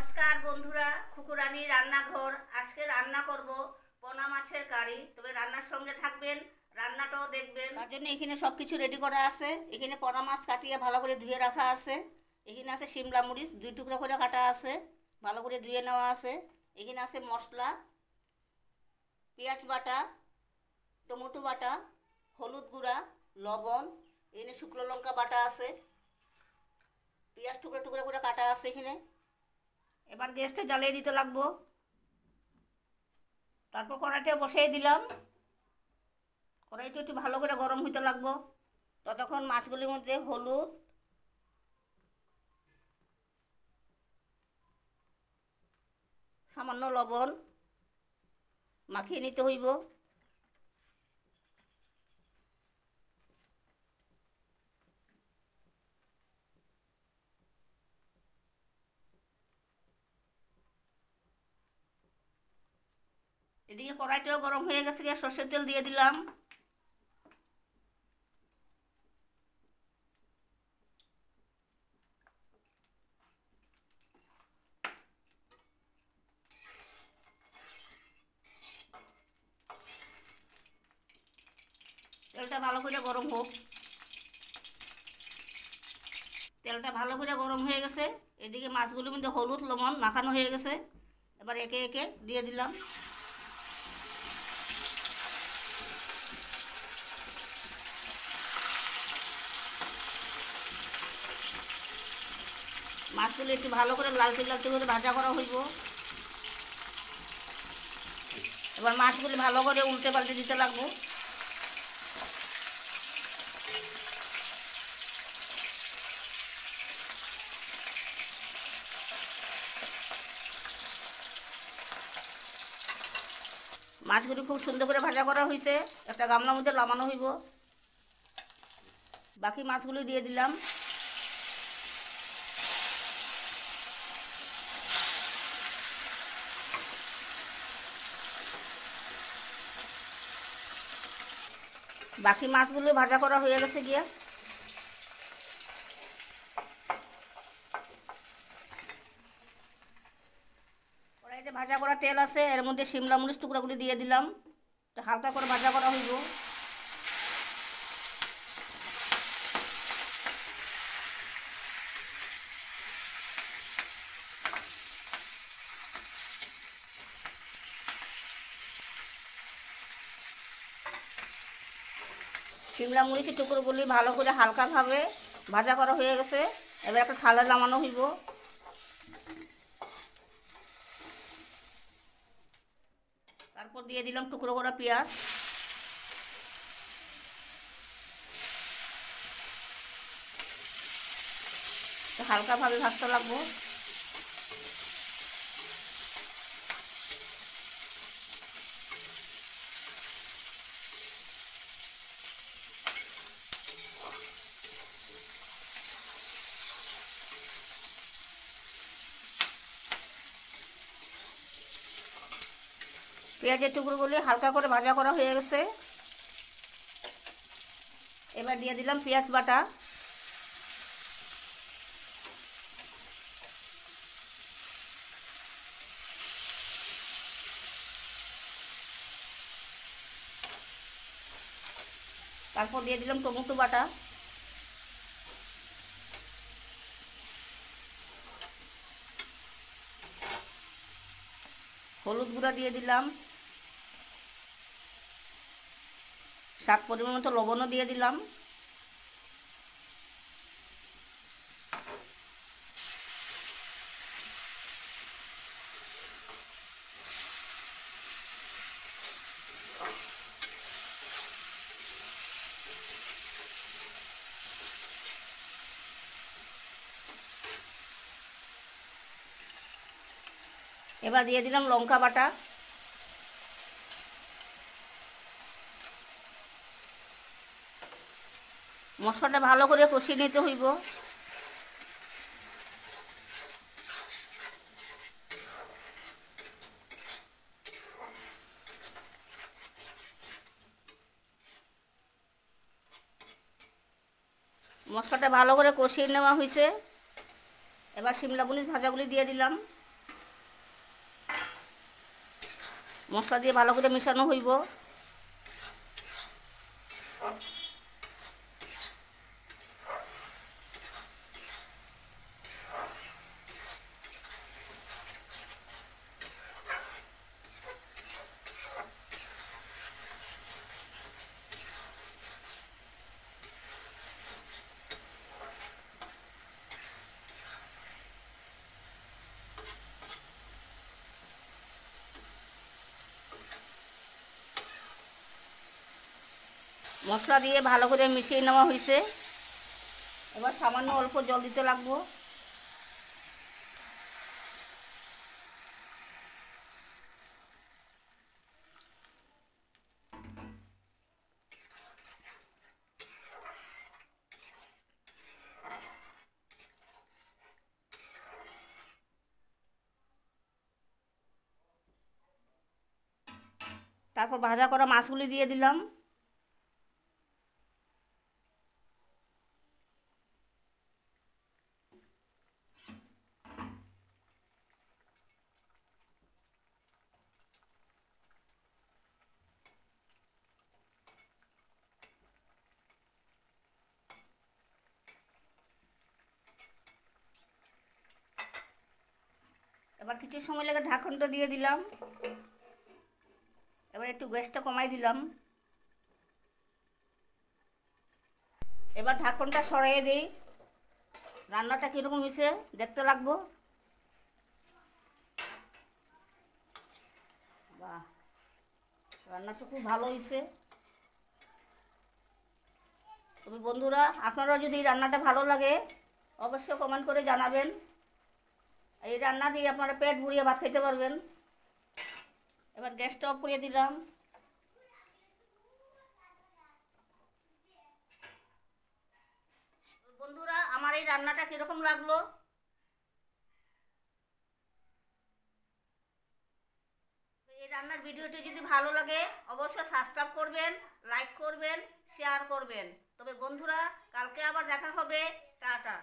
নমস্কার বন্ধুরা, খুকুরানি রান্নাঘর। আজকে রান্না করব পোনা মাছের কারি। তবে রান্নার সঙ্গে থাকবেন, রান্নাটাও দেখবেন। তার জন্য এখানে সব কিছু রেডি করা আছে। এখানে পোনা মাছ কাটিয়ে ভালো করে ধুয়ে রাখা আছে। এখানে আছে শিমলা মরিচ 2 টুকরা করে কাটা আছে, ভালো করে ধুয়ে নেওয়া আছে। এখানে আছে মশলা, পেঁয়াজ বাটা, টমেটো বাটা, হলুদ গুঁড়া, লবণ। এখানে শুকনো লঙ্কা বাটা আছে, পেঁয়াজ টুকরা টুকরা করে কাটা আছে এখানে। এবার গ্যাসটা জ্বালিয়ে দিতে লাগবো। তারপর কড়াইটা বসিয়ে দিলাম। কড়াইটা একটু ভালো করে গরম হইতে লাগবো। ততক্ষণ মাছগুলির মধ্যে হলুদ, সামান্য লবণ মাখিয়ে নিতে হইব। এদিকে কড়াইটাও গরম হয়ে গেছে, সর্ষের তেল দিয়ে দিলাম। তেলটা ভালো করে গরম হোক। তেলটা ভালো করে গরম হয়ে গেছে। এদিকে মাছগুলোর মধ্যে হলুদ লবণ মাখানো হয়ে গেছে। এবার একে একে দিয়ে দিলাম। মাছগুলো একটু ভালো করে লালচে লালচে করে ভাজা করা হইব। এবার মাছগুলি ভালো করে উল্টে পাল্টে দিতে লাগবো। মাছগুলি খুব সুন্দর করে ভাজা করা হয়েছে। একটা গামলার মধ্যে নামানো হইব। বাকি মাছগুলি দিয়ে দিলাম। বাকি মাছগুলো ভাজা করা হয়ে গেছে গিয়া। কড়াইতে ভাজা করা তেল আছে, এর মধ্যে শিমলা মরিচ টুকরাগুলি দিয়ে দিলাম। হালকা করে ভাজা করা হইব। শিমলা মরিচের টুকরোগুলি ভালো করে হালকাভাবে ভাজা করা হয়ে গেছে। এবার একটা থালায় নামানো হইব। তারপর দিয়ে দিলাম টুকরো করা পেঁয়াজ। হালকাভাবে ভাজতে লাগবো। পেঁয়াজের টুকরোগুলি হালকা করে ভাজা করা হয়ে গেছে। এবার দিয়ে দিলাম পেঁয়াজ বাটা। তারপর দিয়ে দিলাম টমেটো বাটা। হলুদ গুঁড়া দিয়ে দিলাম। স্বাদ পরিমাণ মতো লবণও দিয়ে দিলাম। এবার দিয়ে দিলাম লঙ্কা বাটা। মশলাটা ভালো করে কষিয়ে নিতে হইব। মশলাটা ভালো করে কষিয়ে নেওয়া হয়েছে। এবার শিমলা মরিচ ভাজাগুলি দিয়ে দিলাম। মশলা দিয়ে ভালো করে মিশানো হইব। মশলা দিয়ে ভালো করে মিশিয়ে নেওয়া হয়েছে। এবার সামান্য অল্প জল দিতে লাগবো। তারপর ভাজা করা মাছগুলি দিয়ে দিলাম। এবার কিছু সময় লেগে ঢাকনটা দিয়ে দিলাম। এবার একটু গ্যাসটা কমাই দিলাম। এবার ঢাকনটা সরিয়ে দিই। রান্নাটা কীরকম হয়েছে দেখতে লাগবো। বাহ, রান্নাটা খুব ভালো হয়েছে। তবে বন্ধুরা, আপনারা যদি রান্নাটা ভালো লাগে অবশ্যই কমেন্ট করে জানাবেন। এই রান্না দিয়ে আপনারা পেট ভরিয়ে ভাত খেতে পারবেন। এবার গ্যাসটা অফ করে দিলাম। বন্ধুরা, আমার এই রান্নাটা কীরকম লাগলো? এই রান্নার ভিডিওটি যদি ভালো লাগে অবশ্যই সাবস্ক্রাইব করবেন, লাইক করবেন, শেয়ার করবেন। তবে বন্ধুরা, কালকে আবার দেখা হবে। টাটা।